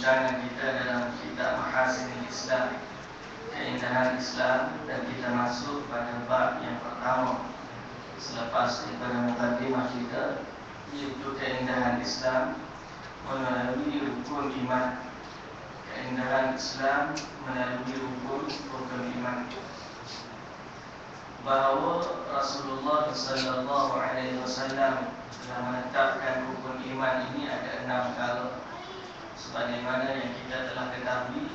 perbincangan kita dalam kitab Mahasinul Islam, keindahan Islam, dan kita masuk pada bab yang pertama selepas daripada mukadimah kita, iaitu keindahan Islam melalui rukun iman. Keindahan Islam melalui rukun iman, bahawa Rasulullah sallallahu alaihi wasallam telah menetapkan rukun iman ini ada 6 perkara, sebagaimana yang kita telah ketahui,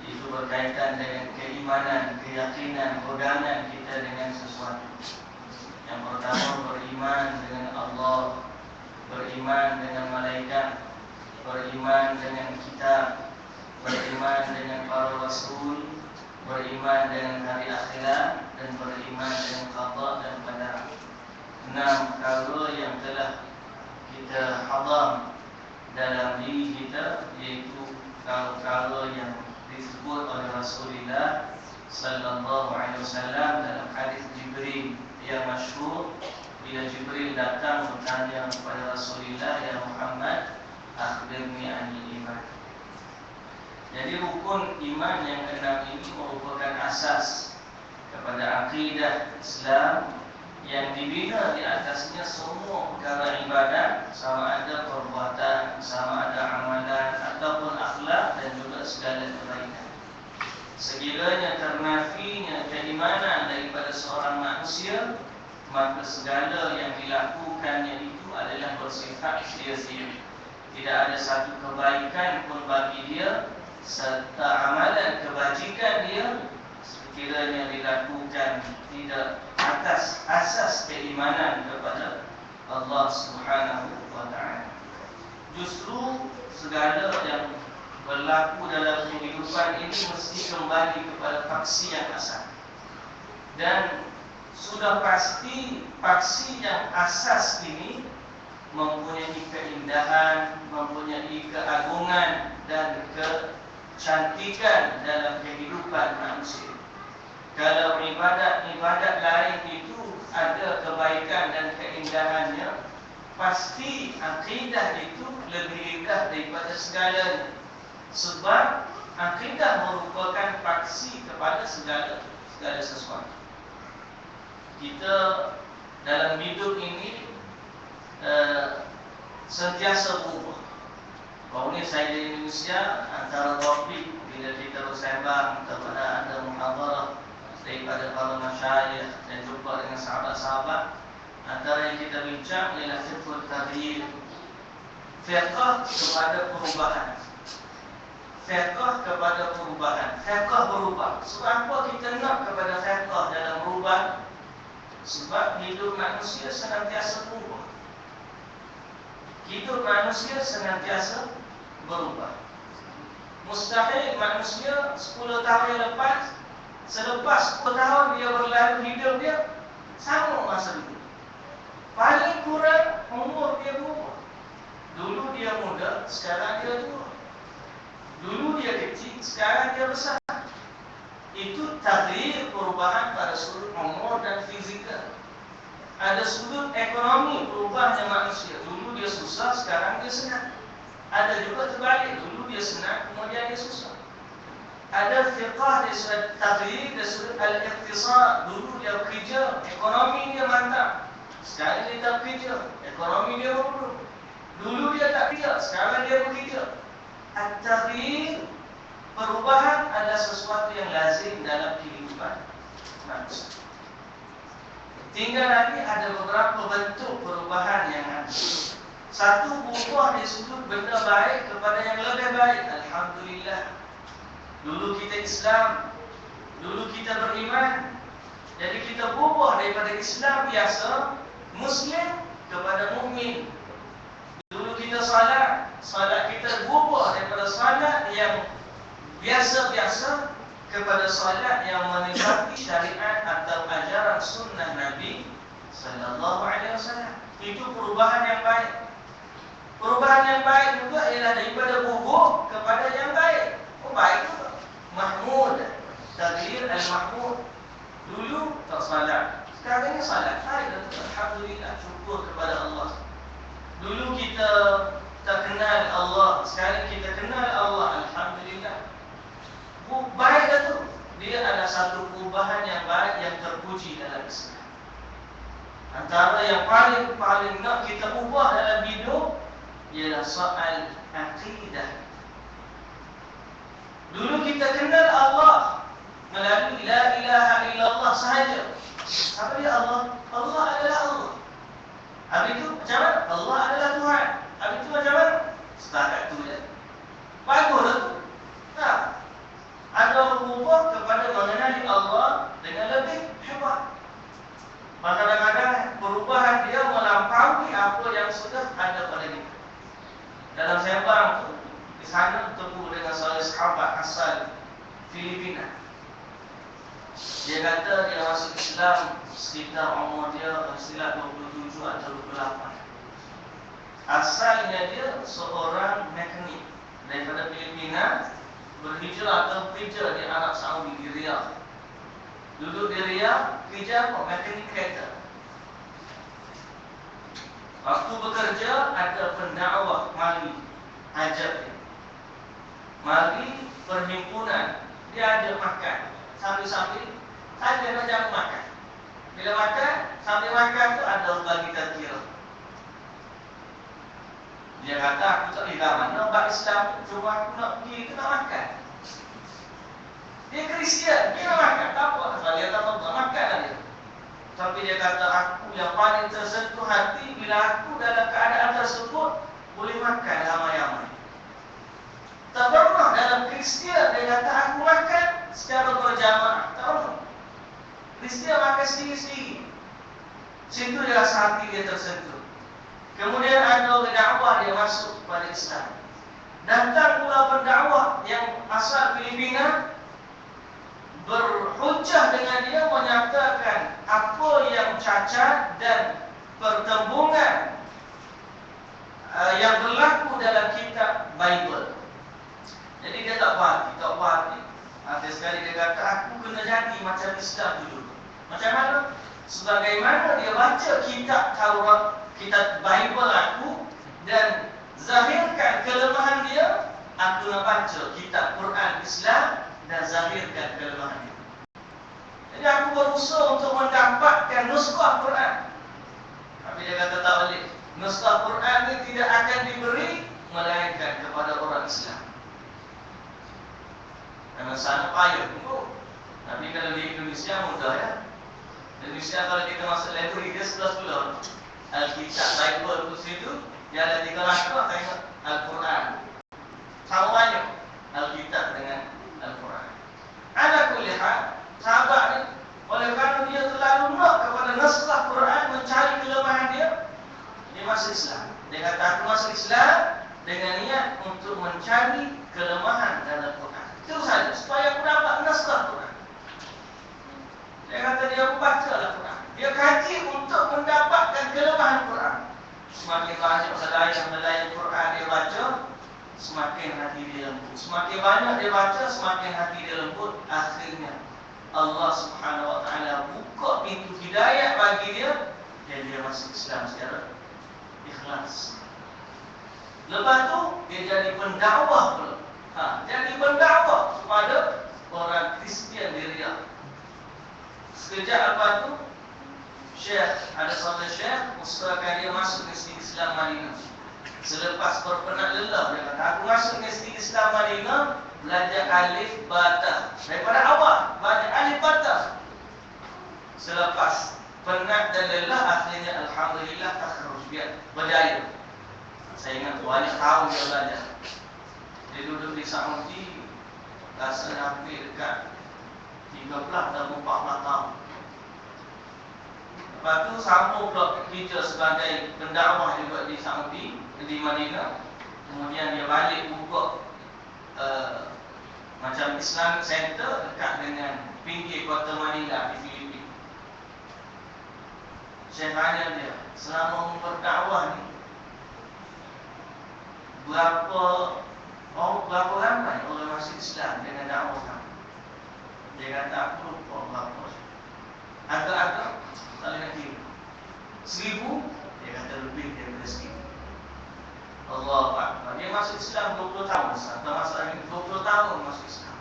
itu berkaitan dengan keimanan, keyakinan, pegangan kita dengan sesuatu. Yang pertama, beriman dengan Allah, beriman dengan malaikat, beriman dengan kitab, beriman dengan para rasul, beriman dengan hari akhirat, dan beriman dengan qada dan qadar. 6 perkara yang telah kita hadam dalam diri kita, iaitu perkara yang disebut oleh Rasulullah sallallahu alaihi wasallam dalam hadis Jibril yang masyhur, bila Jibril datang bertanya kepada Rasulullah, "Ya Muhammad, akhbirni anil iman." Jadi rukun iman yang 6 ini merupakan asas kepada akidah Islam yang dibina di atasnya semua perkara ibadat, sama ada perbuatan, sama ada amalan ataupun akhlak, dan juga segala kebaikan. Sekiranya ternafinya keimanan daripada seorang manusia, maka segala yang dilakukannya itu adalah bersifat sia-sia. Tidak ada satu kebaikan pun bagi dia, serta amalan kebajikan dia sekiranya dilakukan tidak atas asas keimanan kepada Allah Subhanahu wa taala. Justru segala yang berlaku dalam kehidupan ini mesti kembali kepada paksi yang asal. Dan sudah pasti paksi yang asas ini mempunyai keindahan, mempunyai keagungan dan kecantikan dalam kehidupan manusia. Kalau ibadat-ibadat lain itu ada kebaikan dan keindahannya, pasti akidah itu lebih indah daripada segalanya. Sebab akidah merupakan paksi kepada segala sesuatu. Kita dalam hidup ini sentiasa berubah. Baru ni saya di Indonesia, antara topik bila kita bersembang kepada ada muhadarah daripada para masyayikh dan jumpa dengan sahabat-sahabat, antara yang kita bincang ialah fiqhul taghyir, fiqh kepada perubahan. Fiqh kepada perubahan. Fiqh berubah. Sebab apa kita nak kepada fiqh dalam berubah? Sebab hidup manusia senantiasa berubah. Hidup manusia senantiasa berubah. Mustahil manusia 10 tahun yang lepas, selepas 10 tahun dia berlalu hidup dia sama masa dulu. Paling kurang umur dia berubah. Dulu dia muda, sekarang dia tua. Dulu dia kecil, sekarang dia besar. Itu takdir perubahan pada sudut umur dan fizikal. Ada sudut ekonomi berubahnya manusia. Dulu dia susah, sekarang dia senang. Ada juga terbalik, dulu dia senang, kemudian dia susah. Ada fiqah dari sudut takdir, dari sudut al-iqtisad. Dulu dia bekerja, ekonomi dia mantap. Sekarang dia tak bekerja, ekonomi dia buruk. Dulu dia tak bekerja, sekarang dia bekerja. At-taghyir, perubahan adalah sesuatu yang lazim dalam kehidupan manusia. Tinggal lagi ada beberapa bentuk perubahan yang ada. Satu, berubah dari sudut benda baik kepada yang lebih baik. Alhamdulillah. Dulu kita Islam, dulu kita beriman, jadi kita berubah daripada Islam biasa, Muslim kepada mukmin. Dulu kita salat kita berubah daripada salat yang biasa-biasa kepada salat yang menepati syariat atau ajaran sunnah Nabi sallallahu alaihi wasallam. Itu perubahan yang baik. Perubahan yang baik juga ialah daripada buruk kepada yang baik. Baik juga. Mahmud, takdir al-mahmud. Dulu tak salat, sekarang ni salat. Alhamdulillah, syukur kepada Allah. Dulu kita tak kenal Allah, sekarang kita kenal Allah, alhamdulillah. Baik dah tu. Dia ada satu perubahan yang baik yang terpuji dalam Islam. Antara yang paling nak kita ubah dalam hidup ialah soal akidah. Dulu kita kenal Allah melalui la ilaha illallah sahaja. Apa dia Allah? Allah adalah Allah. Habis itu macam mana? Allah adalah Tuhan. Habis itu macam mana? Setakat tu je. Bagus tu. Nah, ada berubah kepada mengenali Allah dengan lebih hebat. Kadang-kadang perubahan dia melampaui apa yang sudah ada pada kita. Dalam sembang tu, di sana bertemu dengan seorang sahabat asal Filipina. Dia kata dia masuk Islam sekitar umur dia sekitar 27 atau 28. Asalnya dia seorang mekanik daripada Filipina, berhijrah atau kerja di Arab Saudi di Riyadh. Duduk di Riyadh, kerja apa? Mekanik kereta. Waktu bekerja ada pendakwah mari ajak dia. Mari perhimpunan, dia ajak makan. Sambil-sambil saja nak jamu makan. Bila makan, sambil makan tu ada orang bagi tazkirah. Dia kata aku tak boleh dah mana bab Islam, cuma aku nak pergi ke nak makan. Dia Kristian, dia nak makan, tak apa. Sebab dia tak apa, makan lah dia. Tapi dia kata aku yang paling tersentuh hati bila aku dalam keadaan tersebut boleh makan ramai-ramai. Tak pernah dalam Kristian dia kata aku makan secara berjamaah. Tak pernah. Kristian makan sendiri-sendiri. Situ dia rasa hati dia tersentuh. Kemudian ada pendakwah dia masuk pada Islam. Datang pula pendakwah yang asal Filipina, berhujah dengan dia menyatakan apa yang cacat dan pertembungan yang berlaku dalam kitab Bible. Jadi dia tak puas hati. Akhir sekali dia kata aku kena jadi macam Islam dulu. Macam mana? Sebagaimana dia baca kitab Taurat, kitab Bible aku dan zahirkan kelemahan dia, aku nak baca kitab Quran Islam dan zahirkan kelemahan dia. Jadi aku berusaha untuk mendapatkan nuskah Quran. Tapi dia kata tak boleh. Nuskah Quran ini tidak akan diberi melainkan kepada orang Islam. Karena sana payah tunggu. Tapi kalau di Indonesia mudah ya. Indonesia kalau kita masuk library dia 11 bulan. Alkitab Bible itu situ dia ada 3 langkah tengok Al-Quran. Sama banyak Alkitab dengan Al-Quran. Ala kulli hal, sahabat ni oleh kerana dia terlalu nak kepada naskah Quran, mencari kelemahan dia masuk Islam. Dia kata aku masuk Islam dengan niat untuk mencari kelemahan dalam Quran. Itu saja, supaya aku dapat naskah Quran. Dia kata dia baca Al-Quran. Dia kaji untuk mendapatkan kelemahan Quran. Semakin banyak nelayan Quran dia baca, semakin hati dia lembut. Semakin banyak dia baca, semakin hati dia lembut. Akhirnya Allah Subhanahu Wa Taala buka pintu hidayah bagi dia dan dia masuk Islam secara ikhlas. Lepas tu dia jadi pendakwah pula. Jadi pendakwah kepada orang Kristian di Riyadh. Sekejap lepas tu ada seorang syekh usahakan dia masuk ke Islam Madinah. Selepas berpenat lelah, dia kata aku masuk ke Islam Madinah, belajar alif bata daripada awal, belajar alif bata. Selepas penat dan lelah, akhirnya alhamdulillah takhrus, dia berjaya. Saya ingat banyak tahun dia belajar. Dia duduk di Saudi, rasanya hampir dekat 13 dan 14 tahun. Lepas tu sambung pula kerja sebagai pendakwah juga di Saudi, di Madinah. Kemudian dia balik buka macam Islamic Center dekat dengan pinggir kota Manila di Filipina. Saya tanya dia, selama berdakwah ni berapa ramai orang masuk Islam dengan dakwah kamu? Dia kata aku lupa berapa. Agak-agak tak boleh nak kira. 1000, dia kata lebih daripada 1000. Allah Akbar. Dia masuk Islam 20 tahun. Atau masalah ini 20 tahun masuk Islam.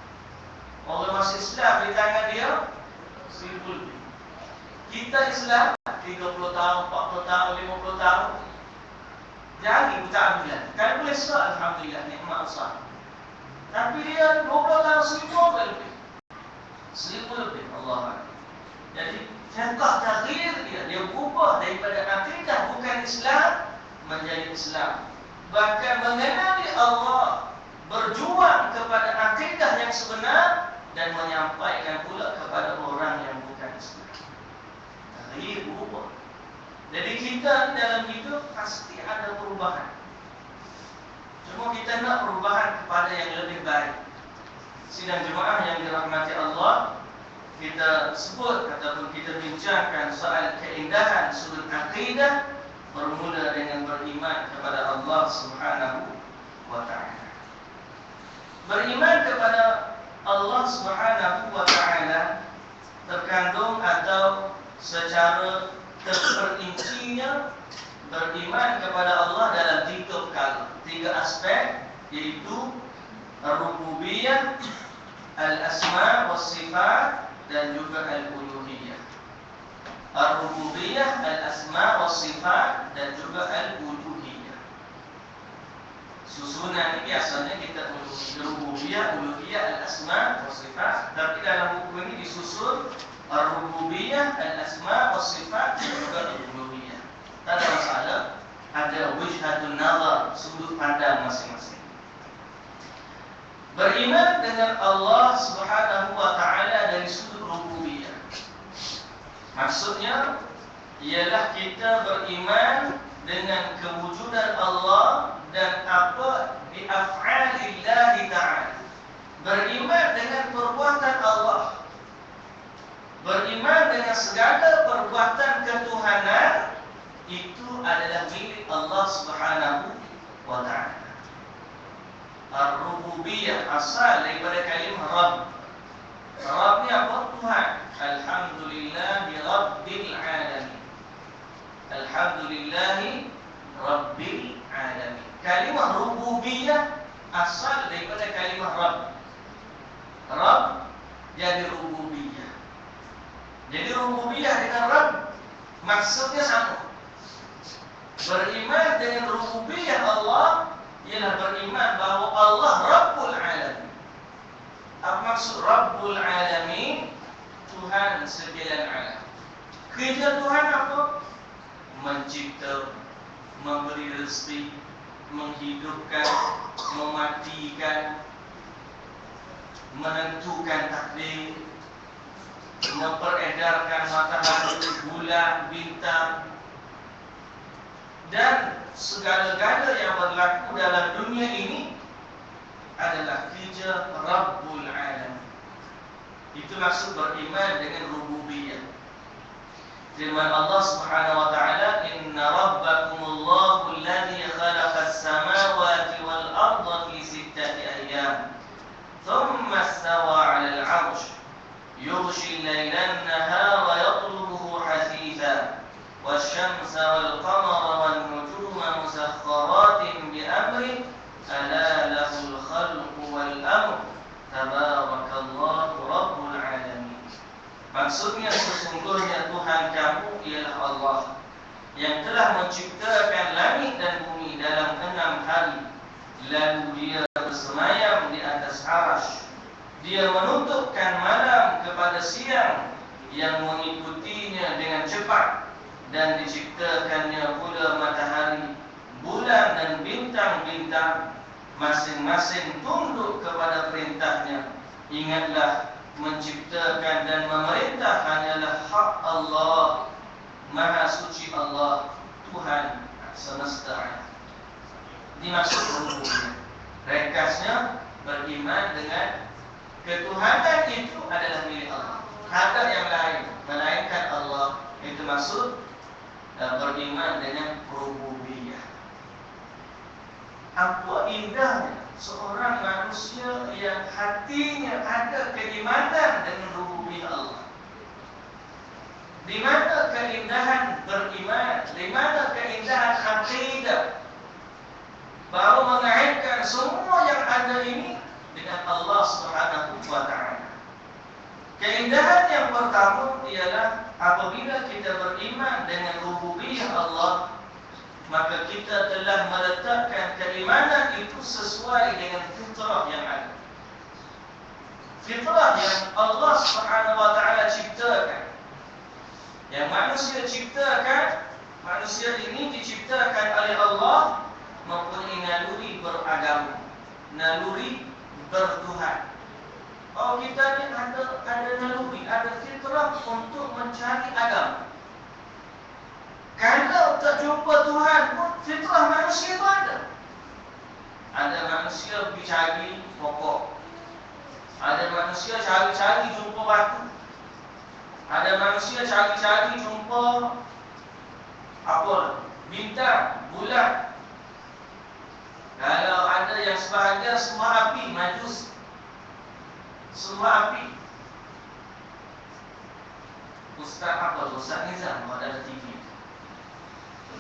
Orang masuk Islam di tangan dia 1000 lebih. Kita Islam 30 tahun, 40 tahun, 50 tahun. Jadi berta'amilan. Kan boleh sebab alhamdulillah nikmat besar. Tapi dia 20 tahun 1000 lebih. 1000 lebih Allah Akbar. Jadi contoh takhir dia berubah daripada akidah bukan Islam menjadi Islam. Bahkan mengenali Allah, berjuang kepada akidah yang sebenar dan menyampaikan pula kepada orang yang bukan Islam. Takhir berubah. Jadi kita dalam hidup pasti ada perubahan. Cuma kita nak perubahan kepada yang lebih baik. Sidang jemaah yang dirahmati Allah, kita sebut ataupun kita bincangkan soal keindahan sudut akidah bermula dengan beriman kepada Allah Subhanahu wa taala. Beriman kepada Allah Subhanahu wa taala terkandung atau secara terperincinya beriman kepada Allah dalam 3 perkara, 3 aspek, iaitu ar-rububiyah, al-asma' was-sifat dan juga al-uluhiyah. Ar-rububiyah, al-asma' was-sifat dan juga al-uluhiyah. Susunan ini biasanya kita rububiyah, uluhiyah, al-asma' was-sifat, tapi dalam buku ini disusun ar-rububiyah, al-asma' was-sifat dan juga al-uluhiyah. Tak ada masalah, ada wijhatun nazar, sudut pandang masing-masing. Beriman dengan Allah Subhanahu wa taala dari sudut rububiyah. Maksudnya ialah kita beriman dengan kewujudan Allah dan apa di af'alillah ta'ala. Beriman dengan perbuatan Allah. Beriman dengan segala perbuatan ketuhanan itu adalah milik Allah Subhanahu wa taala. Ar-rububiyah asal daripada kalimah Rabb. Rabb ni apa? Tuhan. Alhamdulillahi Rabbil Alamin. Alhamdulillahi Rabbil Alamin. Kalimah rububiyah asal daripada kalimah Rabb. Rabb jadi rububiyah. Jadi rububiyah dengan Rabb maksudnya sama. Beriman dengan rububiyah Allah ialah beriman bahawa Allah Rabbul Alamin. Apa maksud Rabbul Alamin? Tuhan sekalian alam. Kerja Tuhan apa? Mencipta, memberi rezeki, menghidupkan, mematikan, menentukan takdir, memperedarkan matahari, bulan, bintang, dan segala-gala yang berlaku dalam dunia ini adalah kerja Rabbul Alamin. Itu maksud beriman dengan rububiyah. Firman Allah Subhanahu wa taala, "Inna rabbakumullahu alladhi khalaqas samawati wal arda fi 6 ayyam, thumma istawa 'alal 'arsy, yughshi al-layla an-nahara yatlubuhu hasitha, wasyamsa wal qamara wan nujuma musakhkharatin bi amri, ala lahul khalqu wal amr, tabarakallahu rabbul alamin." Maksudnya sesungguhnya Tuhan kamu ialah Allah yang telah menciptakan langit dan bumi dalam 6 hari, lalu dia bersemayam di atas arasy. Dia menutupkan malam kepada siang yang mengikutinya dengan cepat, dan diciptakannya pula matahari, bulan dan bintang-bintang, masing-masing tunduk kepada perintahnya. Ingatlah, menciptakan dan memerintah hanyalah hak Allah. Maha suci Allah, Tuhan semesta alam. Dimaksud rububiyah. Ringkasnya, beriman dengan ketuhanan itu adalah milik Allah. Tak ada yang lain melainkan Allah. Itu maksud beriman dengan rububiyah. Apa indahnya seorang manusia yang hatinya ada keimanan dengan rububiyah Allah. Di mana keindahan beriman, di mana keindahan akidah. baru mengaitkan semua yang ada ini dengan Allah Subhanahu wa Ta'ala. Keindahan yang pertama ialah apabila kita beriman dengan rububiyah Allah, maka kita telah meletakkan keimanan itu sesuai dengan fitrah yang ada. Fitrah yang Allah Subhanahu wa Ta'ala ciptakan, yang manusia ciptakan, manusia ini diciptakan oleh Allah mempunyai naluri beragama, naluri bertuhan. Oh, kita ni ada naluri, ada fitrah untuk mencari agama. Kalau tak jumpa Tuhan pun, fitrah manusia itu ada. Ada manusia pergi cari pokok, ada manusia cari-cari jumpa batu, ada manusia cari-cari jumpa apa, bintang, bulan. Kalau ada yang sebahagian semua api, majus, semua api. Ustaz apa? Ustaz Nizam ada TV.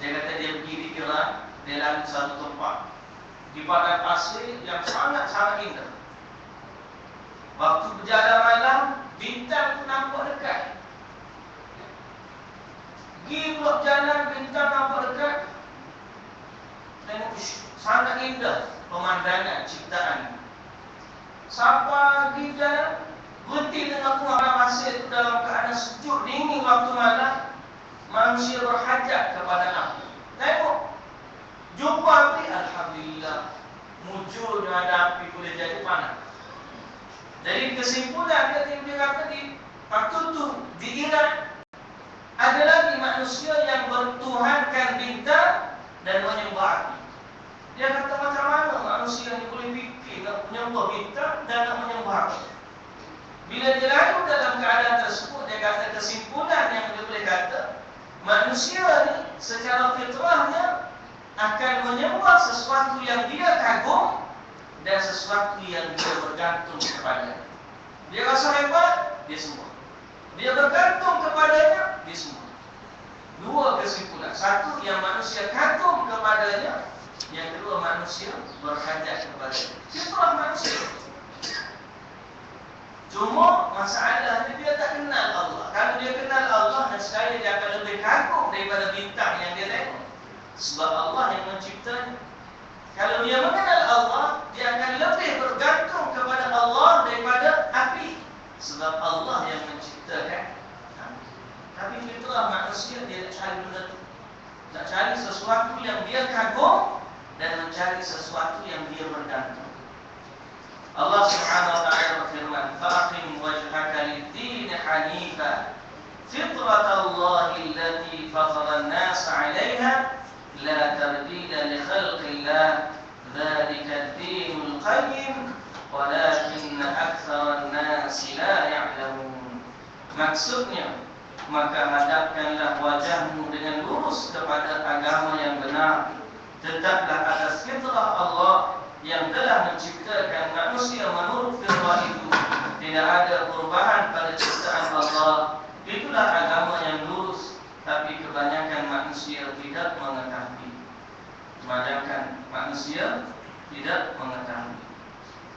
Dia kata dia pergi di Iran, dia lalu satu tempat di padang pasir yang sangat-sangat indah. Waktu berjalan malam, bintang pun nampak dekat. Pergi pula jalan, bintang nampak dekat. Tengok, sangat indah pemandangan ciptaan. Sampai pergi jalan, berhenti tengah padang pasir itu dalam keadaan sejuk, dingin waktu malam. Manusia berhajat kepada api. Tengok, jumpa api, alhamdulillah, munculnya ada api boleh jadi panas. Jadi kesimpulan dia kata di waktu itu di Iran ada lagi manusia yang bertuhankan bintang dan menyembah api. Dia kata macam mana manusia yang boleh fikir nak menyembah bintang dan nak menyembah api. Bila dia lalu dalam keadaan tersebut, dia kata kesimpulan yang dia boleh kata, manusia ni secara fitrahnya akan menyembah sesuatu yang dia kagum dan sesuatu yang dia bergantung kepadanya. Dia rasa hebat, dia sembah. Dia bergantung kepadanya, dia sembah. Dua kesimpulan. Satu, yang manusia kagum kepadanya. Yang kedua, manusia berhajat kepadanya. Fitrah manusia. Cuma masalahnya dia tak kenal Allah. Kalau dia kenal Allah, sekali dia akan lebih kagum daripada bintang yang dia tengok. Sebab Allah yang menciptanya. Kalau dia mengenal Allah, dia akan lebih bergantung kepada Allah daripada api. Sebab Allah yang menciptakan api. Tapi fitrah manusia, dia nak cari benda tu. Nak cari sesuatu yang dia kagum dan mencari sesuatu yang dia bergantung. Allah Subhanahu wa Ta'ala berfirman, "Faqim wajhaka lid-din hanifa, fitratallahi allati fatara an-nas 'alayha, la tabdila li khalqillah, dzalika ad-dinul qayyim, walakinna aktsara an-nas la ya'lamun." Maksudnya, maka hadapkanlah wajahmu dengan lurus kepada agama yang benar. Tetaplah atas fitrah Allah yang telah menciptakan manusia menurut fitrah itu. Tidak ada perubahan pada ciptaan Allah. Itulah agama yang lurus. Tapi kebanyakan manusia tidak mengetahui. Kebanyakan manusia tidak mengetahui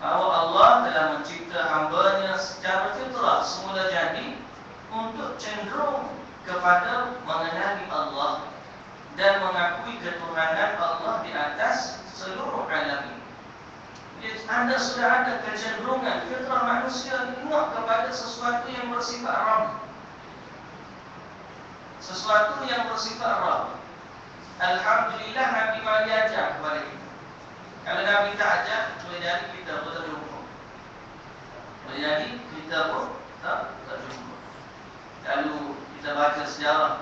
bahwa Allah telah mencipta hambanya secara fitrah semula jadi untuk cenderung kepada mengenali Allah dan mengakui ketuhanan Allah di atas seluruh alam ini. Anda sudah ada kecenderungan fitrah manusia tengok kepada sesuatu yang bersifat Rabb. Sesuatu yang bersifat Rabb. Alhamdulillah Nabi Mali ajar kepada kita. Kalau Nabi tak ajar, boleh jadi kita pun tak jumpa. Boleh jadi kita pun tak jumpa. Lalu kita baca sejarah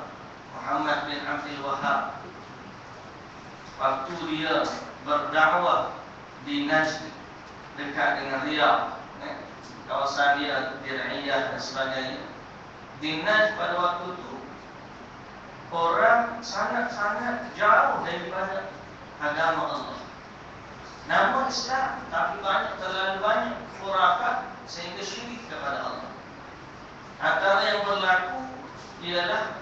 Muhammad bin Abdul Wahab. Waktu dia berdakwah di Najd dekat dengan Riyadh, kawasan dia Dir'iyah dan sebagainya. Di Najd pada waktu itu orang sangat-sangat jauh daripada agama Allah. Nama Islam, tapi terlalu banyak khurafat sehingga syirik kepada Allah. Antara yang berlaku ialah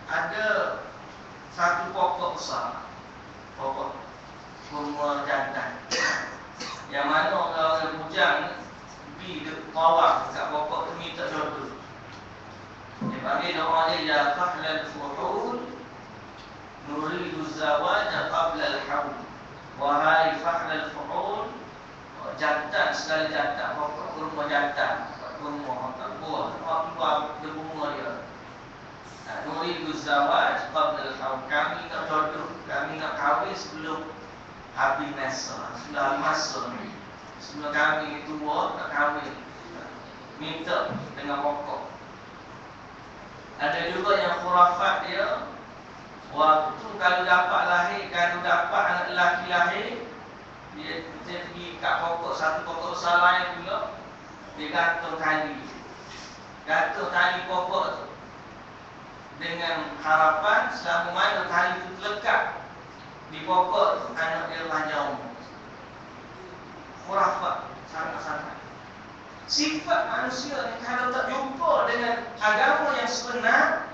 ada satu pokok besar, pokok kurma jantan. Yang mana orang bujang pergi tawaf dekat pokok tu minta jodoh. Dia panggil doa dia, ya fahlal fuhul nuridu zawaj qabla al-hawl. Wahai fahlal fuhul, jantan segala jantan, pokok kurma jantan, kurma tak buah, keluar dia bunga dia. Nuridu zawaj qabla al-hawl, kami nak jodoh, kami nak kahwin sebelum habis masa, sebelum masa ni. Sebelum kami tua nak kahwin, minta dengan pokok. Ada juga yang khurafat dia, waktu kalau dapat lahir, kalau dapat anak lelaki lahir, dia pergi kat pokok, satu pokok besar lain pula, dia gantung tali pokok tu, dengan harapan selama mana tali tu terlekat di pokok tu, anak dia panjang umur. Khurafat sangat-sangat. Sifat manusia ni kalau tak jumpa dengan agama yang sebenar,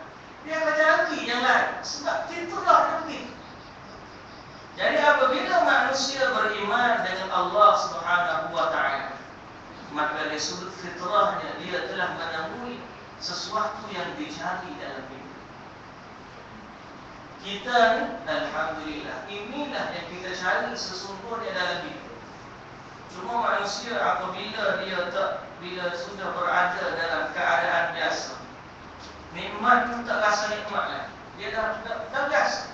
dia akan cari yang lain. Sebab fitrah dia begitu. Jadi apabila manusia beriman dengan Allah Subhanahu wa ta'ala, maka dari sudut fitrahnya dia telah menemui sesuatu yang dicari dalam hidup. Kita ni, alhamdulillah, inilah yang kita cari sesungguhnya dalam hidup. Cuma manusia apabila bila sudah berada dalam keadaan biasa, nikmat tu tak rasa nikmat lah. Dia dah biasa.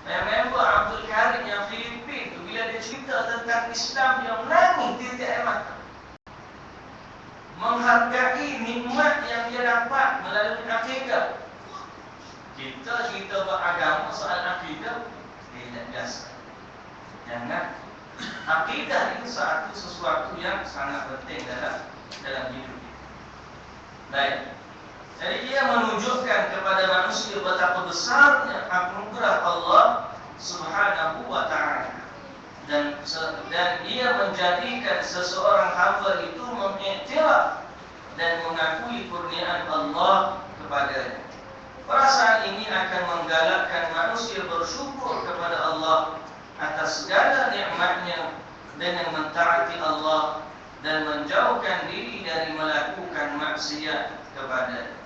Saya member Abdul Karim yang Filipin tu, bila dia cerita tentang Islam, dia menangis titik air mata, menghargai nikmat yang dia dapat melalui akidah. Kita cerita beragama soal akidah, tidak biasa. Jangan. Akidah itu sesuatu yang sangat penting dalam hidup kita. Baik. Jadi dia menunjukkan kepada manusia betapa besarnya anugerah Allah Subhanahu wa ta'ala. Dan ia menjadikan seseorang hamba itu mengiktiraf dan mengakui kurniaan Allah kepadanya. Perasaan ini akan menggalakkan manusia bersyukur kepada Allah atas segala nikmatnya dengan mentaati Allah dan menjauhkan diri dari melakukan maksiat kepadanya.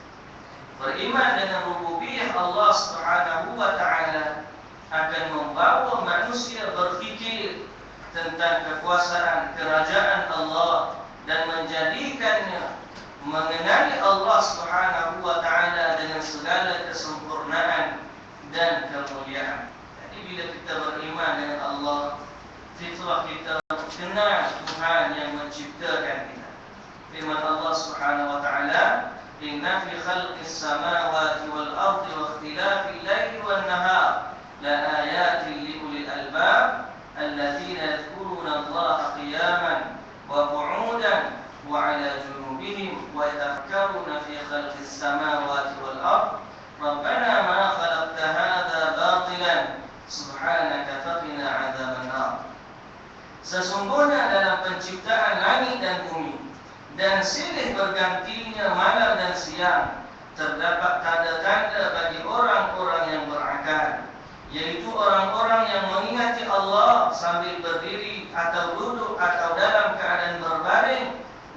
Beriman dengan rububiyah Allah Subhanahu wa ta'ala akan membawa manusia berfikir tentang kekuasaan kerajaan Allah dan menjadikannya mengenali Allah Subhanahu wa ta'ala dengan segala kesempurnaan dan kemuliaan. Bila kita beriman dengan Allah, fitrah kita kenal Tuhan yang menciptakan kita. Firman Allah Subhanahu wa ta'ala, inna fi khalqis samawati wal ardi wa ikhtilafil laili wan nahar la ayatin li ulil albab alladzina yadhkuruna Allaha qiyaman wa qu'udan wa 'ala junubihim wa yatafakkaruna fi khalqis samawati wal ardi rabbana ma khalaqta hadza batilan subhanaka faqina 'adzabannar. Sesungguhnya dalam penciptaan langit dan bumi dan silih bergantinya malam dan siang terdapat tanda-tanda bagi orang-orang yang berakal, yaitu orang-orang yang mengingati Allah sambil berdiri atau duduk atau dalam keadaan berbaring,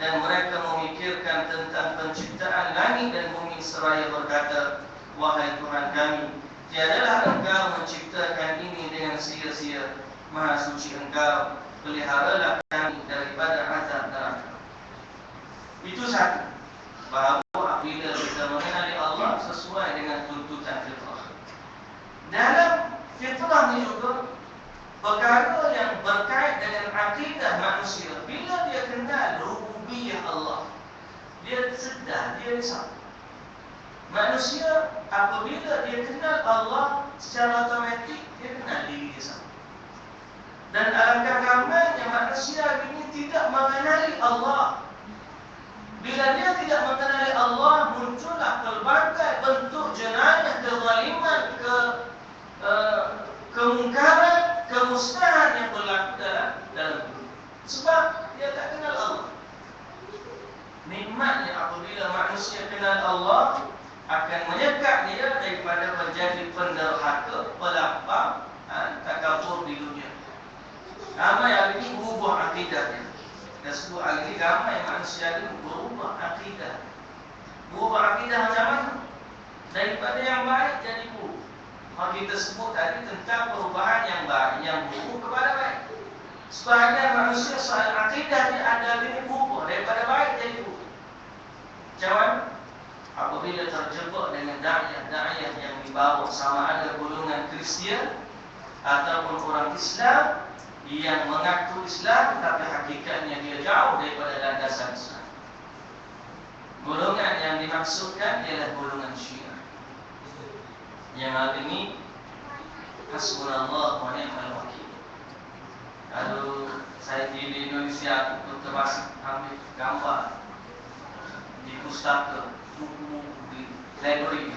dan mereka memikirkan tentang penciptaan langit dan bumi seraya berkata, wahai Tuhan kami, tiadalah Engkau menciptakan ini dengan sia-sia. Maha suci Engkau, peliharalah kami daripada azab neraka. Itu satu, bahawa bila kita mengenali Allah sesuai dengan tuntutan fitrah. Dalam fitrah ini juga perkara yang berkait dengan akidah manusia. Bila dia kenal rububiyah Allah, dia sedar dia satu. Manusia apabila dia kenal Allah, secara otomatik dia kenal diri dia satu. Dan alangkah ramainya manusia ini tidak mengenali Allah. Bila dia tidak mengenali Allah, muncullah pelbagai bentuk jenayah, kezaliman, kemungkaran, kemusnahan yang berlaku dalam hidup. Sebab dia tak kenal Allah. Nikmatnya apabila manusia kenal Allah, akan menyekat dia daripada menjadi penderhaka, pelapang, takabur di dunia. Ramai hari ini berubah akidahnya. Dan sebuah hari ini ramai manusia ini berubah akidah. Berubah akidah macam mana? Daripada yang baik jadi buruk. Maka kita sebut tadi tentang perubahan yang baik, yang buruk kepada baik. Sebahagian manusia soal akidah dia ada ini berubah daripada baik jadi buruk. Macam mana? Apabila terjebak dengan da'iyah yang dibawa sama ada golongan Kristian ataupun orang Islam yang mengaku Islam tetapi hakikatnya dia jauh daripada landasan Islam. Golongan yang dimaksudkan ialah golongan Syiah. Yang hari ini hasbunallah wa ni'mal wakil. Kalau saya di Indonesia itu termasuk ambil gambar di pustaka, buku-buku di library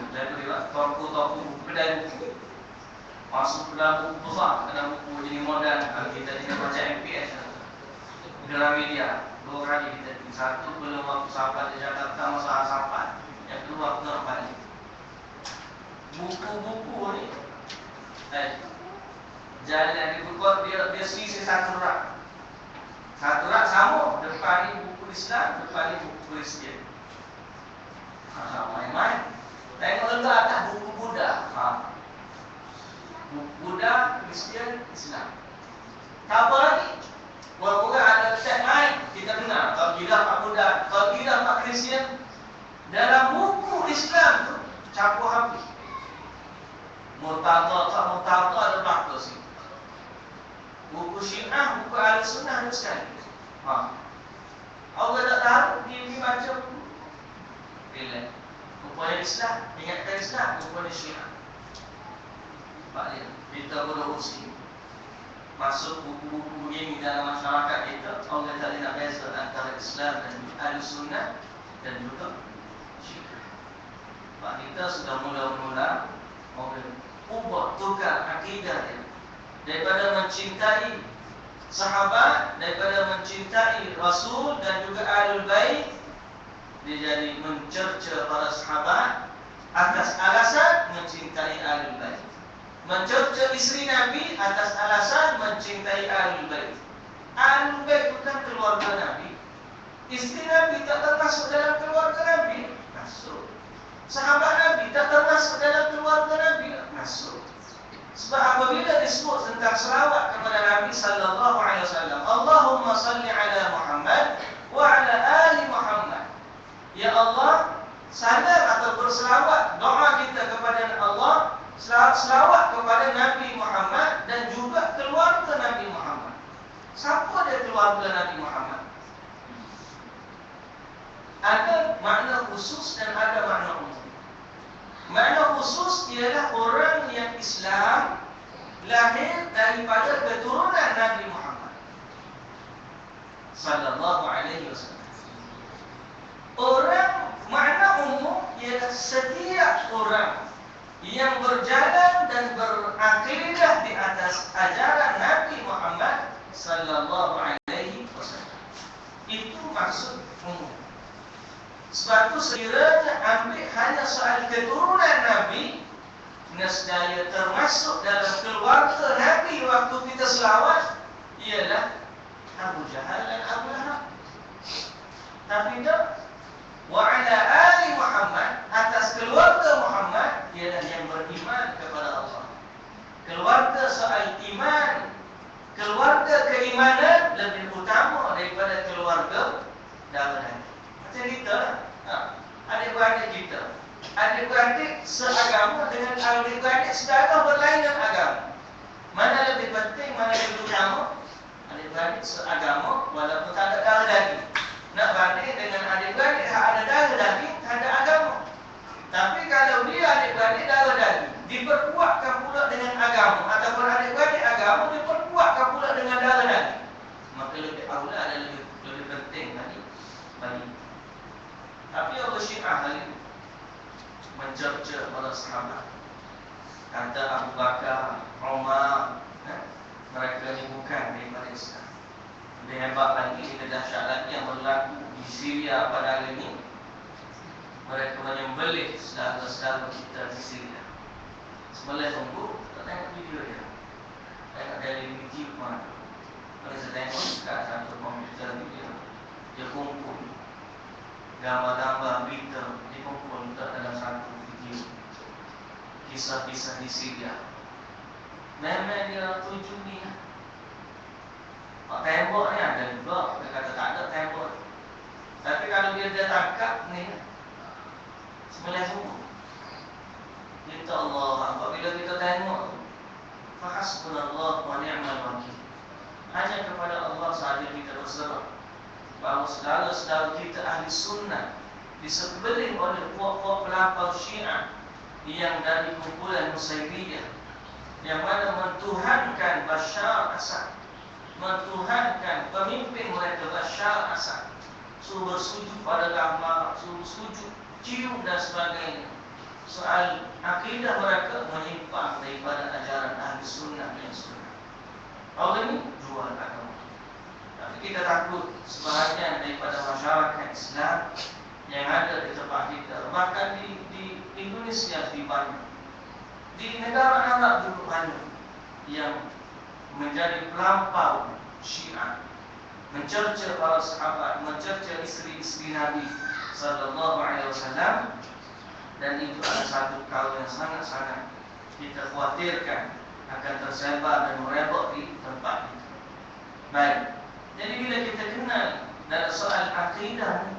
toko-toko buku, kedai buku. Masuk ke dalam buku besar, ke dalam buku jenis modern. Kalau kita baca MPS, Gramedia, 2 kali kita pergi. Satu belum waktu sampai di Jakarta masalah sampai, yang kedua waktu nak balik. Buku-buku ni jalan di buku dia sisi satu rak. Satu rak sama, depan ni buku Islam, depan ni buku Kristian. Main-main. Tengok letak atas buku Buddha. Buku Buddha, Kristian, Islam. Tak apa lagi. Walaupun ada teks lain, kita dengar. Kalau tidak Pak Buddha, kalau tidak Pak Kristian, dalam buku Islam tu campur habis. Murtadah ada bakal sini. Buku Syiah, buku Ahlussunnah ada sekali. Allah tak tahu dia baca buku. Relax. Rupanya Islam, ingatkan Islam, rupanya Syiah. Pak dia, kita berurusi. Masuk buku-buku begini dalam masyarakat kita, Allah tak nak beza antara Islam dan Ahlussunnah dan juga Syiah. Pak kita sudah mula-mula ubah, tukar akidah dia. Daripada mencintai sahabat, daripada mencintai Rasul dan juga Ahlul Bait, dia jadi mencerca para sahabat atas alasan mencintai Ahlul Bait. Mencerca isteri Nabi atas alasan mencintai Ahlul Bait. Ahlul Bait bukan keluarga Nabi. Isteri Nabi tak termasuk dalam keluarga Nabi, masuk. Sahabat Nabi tak termasuk dalam keluarga Nabi, masuk. Sebab apabila disebut tentang selawat kepada Nabi sallallahu alaihi wasallam, Allahumma salli ala Muhammad wa ala ali Muhammad. Ya Allah, salam atau berselawat doa kita kepada Allah, selawat kepada Nabi Muhammad dan juga keluarga Nabi Muhammad. Siapa dia keluarga Nabi Muhammad? Ada makna khusus dan ada makna umum. Makna khusus ialah orang yang Islam lahir daripada keturunan Nabi Muhammad sallallahu alaihi wasallam. Orang makna umum ialah setiap orang yang berjalan dan berakidah di atas ajaran Nabi Muhammad sallallahu alaihi wasallam. Itu maksud umum. Sebab itu sekiranya ambil hanya soal keturunan Nabi, nescaya termasuk dalam keluarga Nabi waktu kita selawat ialah Abu Jahal dan Abu Lahab. Tapi tak, wa ala ali Muhammad, atas keluarga Muhammad ialah yang beriman kepada Allah. Keluarga soal iman, keluarga keimanan lebih utama daripada keluarga darah daging. Macam kita adik-beradik kita, adik-beradik seagama dengan adik-beradik saudara berlainan agama. Mana lebih penting, mana lebih utama? Adik-beradik seagama walaupun tak ada darah daging. Nak banding dengan adik-beradik yang ada darah daging, ada agama. Tapi kalau dia adik-beradik darah daging, diperkuatkan pula dengan agama, ataupun adik-beradik agama diperkuatkan pula dengan darah daging, maka lebih aula dan lebih penting bagi. Tapi Allah Syiah hari ini mencerca para sahabat. Kata Abu Bakar, Umar, mereka ini bukan daripada Islam. Lebih hebat lagi, lebih dahsyat lagi yang berlaku di Syria pada hari ini. Mereka menyembelih saudara-saudara kita di Syria. Sembelih tunggu, tak tengok video dia. Tengok dari YouTube mana. Kalau saya tengok dekat satu komputer dia kumpul gambar-gambar berita, dia kumpul dalam satu video kisah-kisah di Syria. Memang dia tuju ni tembok ni ada juga. Dia kata tak ada tembok, tapi kalau dia tangkap ni sembilan sumber. Kita Allah, apabila kita tengok fahasbunallah wa ni'mal wakil, hanya kepada Allah sahaja kita berserah bahawa saudara-saudara kita ahli sunnah disebelih oleh puak-puak pelapau Syiah yang dari kumpulan Nusairiyah, yang mana mentuhankan Bashar Assad, mentuhankan pemimpin mereka Bashar Assad, suruh bersujud pada gambar, suruh sujud cium dan sebagainya. Soal akidah mereka menyimpang daripada ajaran ahli sunnah yang sunnah. Orang ini jual agama. Tapi kita takut sebahagian daripada masyarakat Islam yang ada di tempat kita, bahkan di Indonesia di banyak, di negara Arab juga banyak yang menjadi pelampau Syiah, mencerca para sahabat, mencerca isteri-isteri Nabi sallallahu alaihi wasallam, dan itu adalah satu perkara yang sangat-sangat kita khawatirkan akan tersebar dan merebak di tempat itu. Baik, jadi bila kita kenal dalam soal akidah,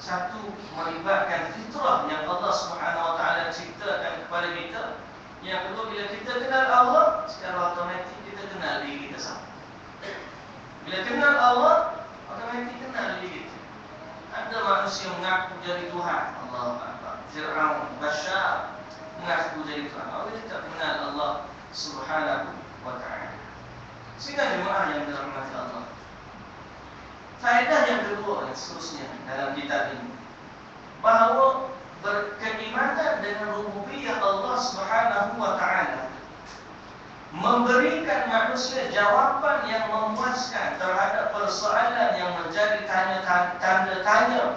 satu melibatkan fitrah yang Allah Subhanahu Wa Taala ciptakan kepada kita. Yang kedua, bila kita kenal Allah, secara otomatik kita kenal diri kita sendiri. Bila kenal Allah, otomatik kenal diri kita. Ada manusia mengaku jadi Tuhan, Allah Akbar. Fir'aun, Bashar mengaku jadi Tuhan. Orang tidak kenal Allah Subhanahu Wa Taala. Sehingga jemaah yang dirahmati Allah, faedah yang kedua dan seterusnya dalam kitab ini, bahawa berkeimanan dengan rububiyah Allah Subhanahu Wa Taala memberikan manusia jawapan yang memuaskan terhadap persoalan yang menjadi tanda tanya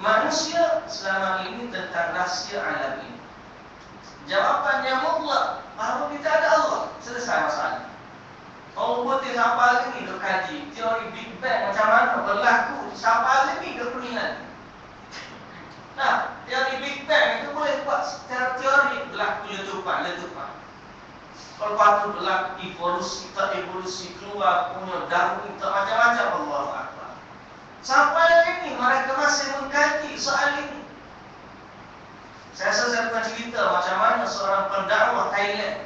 manusia selama ini tentang rahsia alam ini. Jawapan yang mutlak bahawa kita ada Allah, selesai masalah. Orang putih siapa lagi duk kaji teori Big Bang macam mana berlaku, siapa lagi duk peminat. Nah, teori Big Bang itu boleh buat secara teori berlaku letupan. Lepas tu berlaku evolusi, tak evolusi, keluar punya Darwin, tak macam-macam. Allahu Akbar. Sampai ini mereka masih mengkaji soal ini. Saya rasa saya pernah cerita macam mana seorang pendakwah Thailand,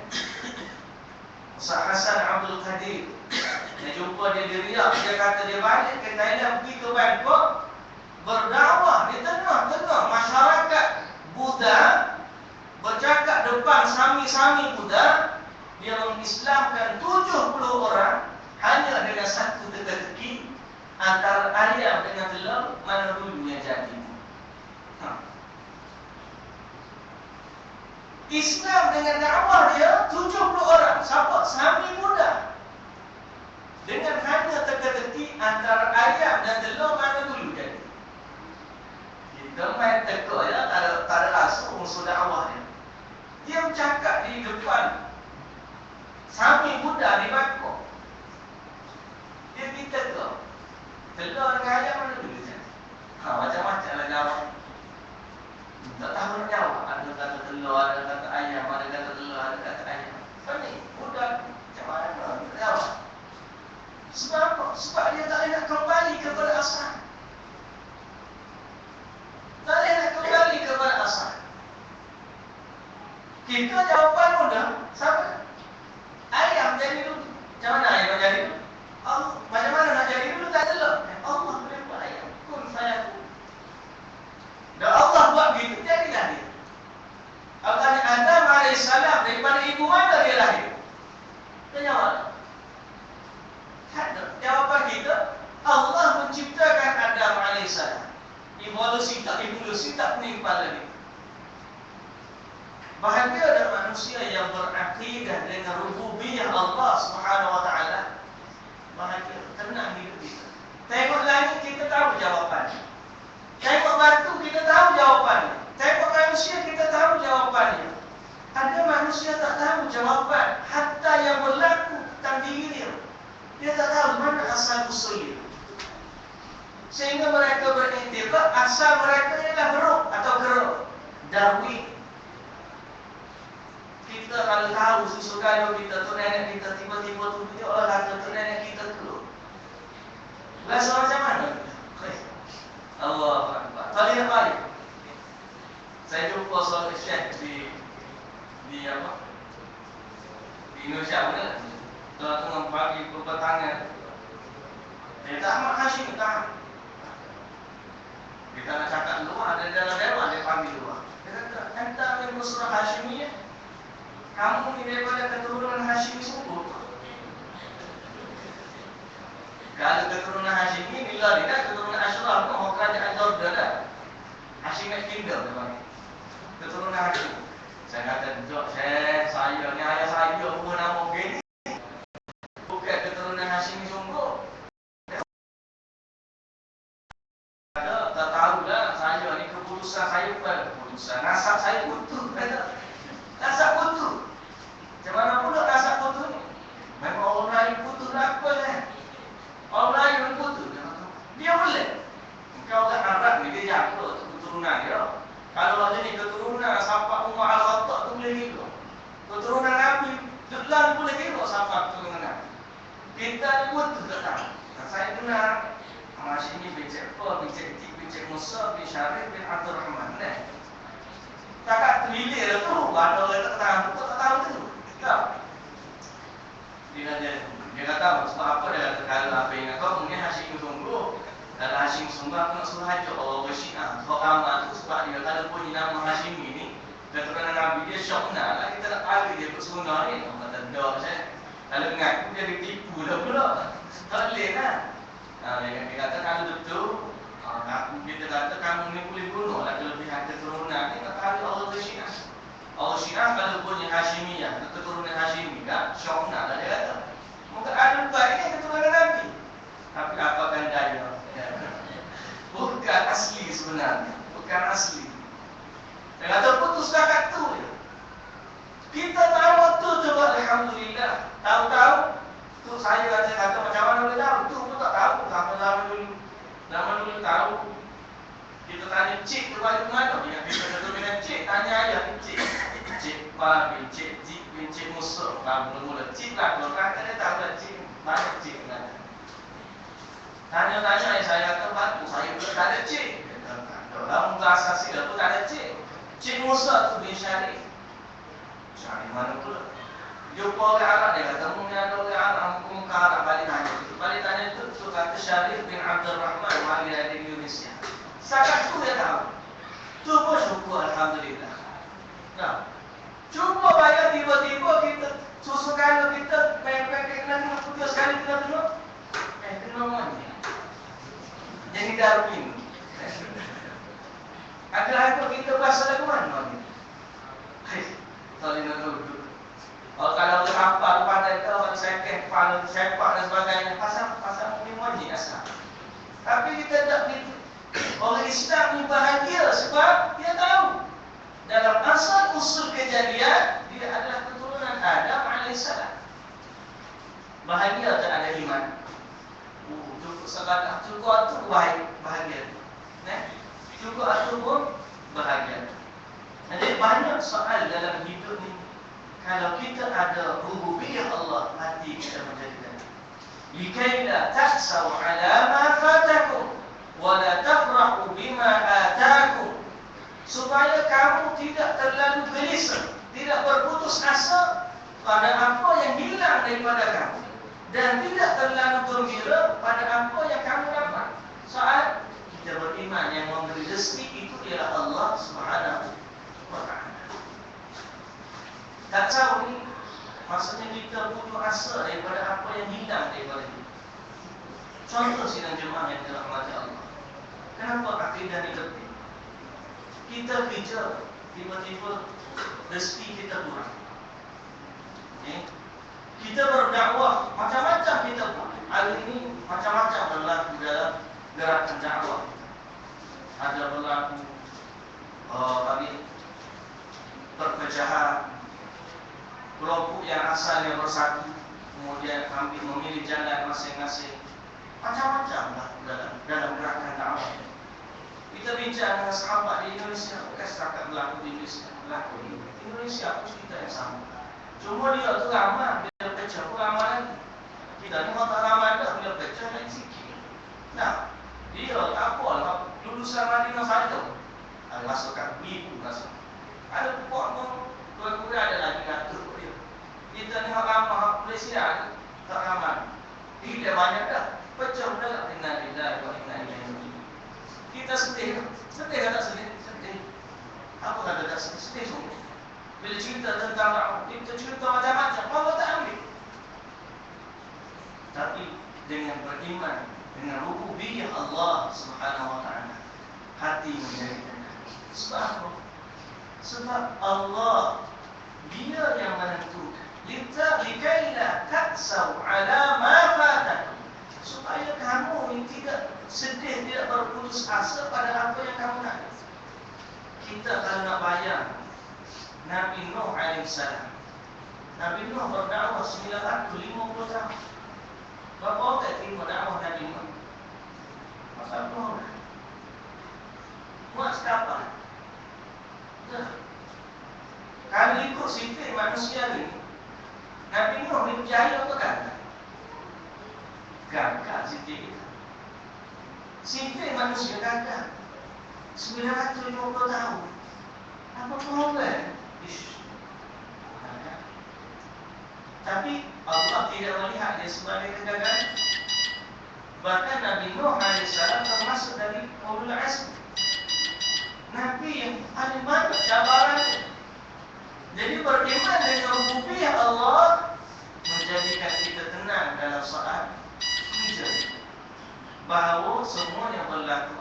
Ustaz Hassan Abdul Qadir. Dia jumpa dia di Riyadh, dia kata dia balik ke Thailand, pergi ke Bangkok, berdakwah di tengah-tengah masyarakat Buddha, bercakap depan sami-sami Buddha. Dia mengislamkan 70 orang hanya dengan satu teka-teki antara ayam dengan telur, mana dulu yang jadi. Islam dengan dakwah dia 70 orang, siapa? Sami Buddha. Dengan hanya teka-teki antara ayam dan telur, mana dulu jadi. Kita main teka ya, tak ada rasa unsur dakwah dia. Dia bercakap di depan Sami Buddha di Bangkok. Dia minta ke telur dengan ayam mana dulu je? Macam-macam lah jawab. Tak tahu nak jawab. Ada kata telur, ada kata ayam, ada kata telur, ada kata ayam. Kan ni Buddha macam mana nak jawab? Sebab apa? Sebab dia tak nak kembali kepada asal. Tak nak kembali kepada asal. Kita jawapan mudah. Siapa? Ayam jadi dulu. Macam mana ayam jadi dulu? Allah. Macam mana nak jadi dulu tak telur? Allah boleh buat ayam. Kun fayakun. Dan Allah buat begitu, jadilah dia. Adam AS daripada ibu mana dia lahir? Dia jawab. Jawapan kita, Allah menciptakan Adam AS. Evolusi tak punya kepala dia. Bahagia ada manusia yang berakidah dengan rububiyah Allah Subhanahu Wa Taala. Bahagia, tenang hidup kita. Tengok langit, kita tahu jawapannya. Tengok batu, kita tahu jawapannya. Tengok manusia, kita tahu jawapannya. Ada manusia tak tahu jawapan, hatta yang berlaku tentang diri dia. Dia tak tahu mana Sehingga mereka beriktikad asal mereka ialah beruk atau geruk. Darwin. Kita kalau tahu susu kayu kita tu nenek kita tiba-tiba tu dia orang kata tu nenek kita tu. Rasa macam mana? Allah Akbar. Tadi apa ni? Saya jumpa seorang syekh di apa? Di Indonesia mana? Tengah pagi petang. Dia tak Ahmad Hashim tak. Kita nak cakap dulu ada dalam dewan dia panggil dulu. Dia kata, "Anta min Nusrah Hashimiyah. Kamu ni daripada keturunan Hashimi sungguh." Kalau keturunan Hashimi ni lah dia keturunan Ashraf tu kerajaan Jordan dah. Hashimite Kingdom memang. Keturunan Hashim. Saya kata, "Jok, saya ni ayah saya pun nama begini. Bukan keturunan Hashimi sungguh." Tak tahulah saya ni keputusan saya bukan keputusan. Nasab saya putus. Nasab putus. Macam mana pula nasab putus ni? Memang orang lain putus lah apa lah. Orang lain pun putus. Dia boleh. Kau kat Arab ni dia jaga keturunan dia. Kalau ada ni keturunan sahabat Umar Al-Khattab tu boleh hidup. Keturunan Nabi Dudlan boleh hidup sahabat keturunan Nabi. Kita ni putus tak tahu. Saya kenal Masih ni bincang apa, bincang Musa bin Syarif bin Abdul Rahman ni. Takkan terlilir lah tu, ada orang tak tahu, tak tahu tu. Tak. Dia kata sebab apa dia kata kalau apa yang kau mungkin Hashim sungguh. Kalau Hashim sungguh aku nak suruh hajar Allah bersyiah. Sebab lama tu sebab dia kalau punya nama Hashim ni, keturunan Nabi dia syok lah. Kita nak tahu dia bersunah ni. Kata dah saya. Kalau mengaku dia ditipu dah pula. Tak boleh lah. Dia kata kalau betul, kita kata kamu ni boleh bunuh lah kelebihan keturunan ni. Tak tahu Allah bersyiah. Allah Syiah kalau punya Hashimiyah, keturunan Hashimi kan, syokna lah dia kata. Mungkin ada baiknya keturunan Nabi. Tapi apakan daya? Bukan asli sebenarnya. Bukan asli. Dia kata putus setakat tu je. Kita tahu waktu coba Alhamdulillah. Tahu-tahu tu saya kata macam mana boleh tahu? Tu pun tak tahu. Lama dulu tahu. Kita tanya cik tu balik ke mana? Kita kata dengan cik, tanya ayah cik. Cik Pa bin Cik Zik bin Cik Musa. Mula-mula cik lah. Kalau kata dia tahu lah cik. Banyak cik lah. Tanya-tanya saya kata batu. Saya pula tak ada cik. Dalam bahasa Sila pun tak ada cik. Cik Musa tu bin Syarif. Syarif mana pula? Jumpa orang Arab dia kata mungkin ada orang Arab muka Arab balik tanya. Balik tanya tu kata Syarif bin Abdul Rahman. Mari ada di Indonesia. Setakat tu dia tahu. Tu pun syukur Alhamdulillah. Nah, cuba bayar tiba-tiba kita susu kalau kita pepek kena putih sekali kita tengok. Kena mana? Jadi Darwin. Ada kita bahasa lagu mana? Sorry nak duduk. Kalau apa pada itu orang second, kalau sepak dan sebagainya pasal mungkin asal. Tapi kita tak begitu. Orang Islam ni bahagia sebab dia tahu dalam asal usul kejadian dia adalah keturunan Adam alaihissalam. Bahagia tak ada iman. Cukup sekadar cukup tu bahagia. Cukup tu pun bahagia. Jadi banyak soal dalam hidup ni. Kalau kita ada rububiyah Allah, hati kita menjadi tenang. Likaila tahsaw ala ma fatakum wa la tafrahu bima atakum. Supaya kamu tidak terlalu gelisah, tidak berputus asa pada apa yang hilang daripada kamu, dan tidak terlalu gembira pada apa yang kamu dapat. Saat kita beriman yang memberi rezeki itu ialah Allah Subhanahu wa Ta'ala. Tak tahu ni maksudnya kita putus asa daripada apa yang hilang daripada kita. Contoh sidang jemaah yang dirahmati Allah. Kenapa akidah ni penting? Kita kerja, tiba-tiba rezeki kita kurang. Kita berdakwah, macam-macam kita buat. Hari ini macam-macam berlaku dalam gerakan dakwah. Ada berlaku perpecahan, kelompok yang asalnya bersatu, kemudian ambil memilih jalan masing-masing. Macam-macam lah dalam gerakan dakwah. Kita bincang dengan sahabat di Indonesia, bukan setakat berlaku di Indonesia, berlaku di Indonesia pun kita yang sama. Cuma dia tu ramai, dia pecah pun ramai lagi. Kita ni orang tak ramai dah, dia pecah lagi sikit. Nah, dia tak apalah, lulusan Madinah saja. Ada masukkan, ribu masuk. Ada pokok pun, kurang ada lagi ratus dia. Kita ni orang ramai, Malaysia tak ramai. Dia banyak dah, pecah dah. Inna lillahi wa inna ilaihi raji'un. Kita sedih tak sedih? Sedih. Apa kata tak sedih? Sedih semua. Bila cerita tentang dakwah, kita cerita macam-macam, Allah tak ambil. Tapi dengan beriman, dengan rububiyah Allah Subhanahu Wa Taala, hati menjadi tenang. Sebab Allah Dia yang menentukan. Likaila taksau ala ma fatakum, supaya kamu ini tidak sedih, tidak berputus asa pada apa yang kamu nak. Kita kalau nak bayang Nabi Nuh alaihissalam. Nabi Nuh berdakwah 950 tahun. Berapa orang terima dakwah Nabi Nuh? Masa Nuh buat kapan? Kalau ikut sifat manusia ni, Nabi Nuh ni berjaya apa gagal? Gagal sifat kita. Sifat manusia gagal 950 tahun. Apa problem? Tapi Allah tidak melihat dia sebagai kegagalan. Bahkan Nabi Nuh alaihissalam termasuk dari ulul azm, Nabi yang paling banyak cabarannya. Jadi beriman dengan rububiyah Allah menjadikan kita tenang dalam saat hujan, bahawa semua yang berlaku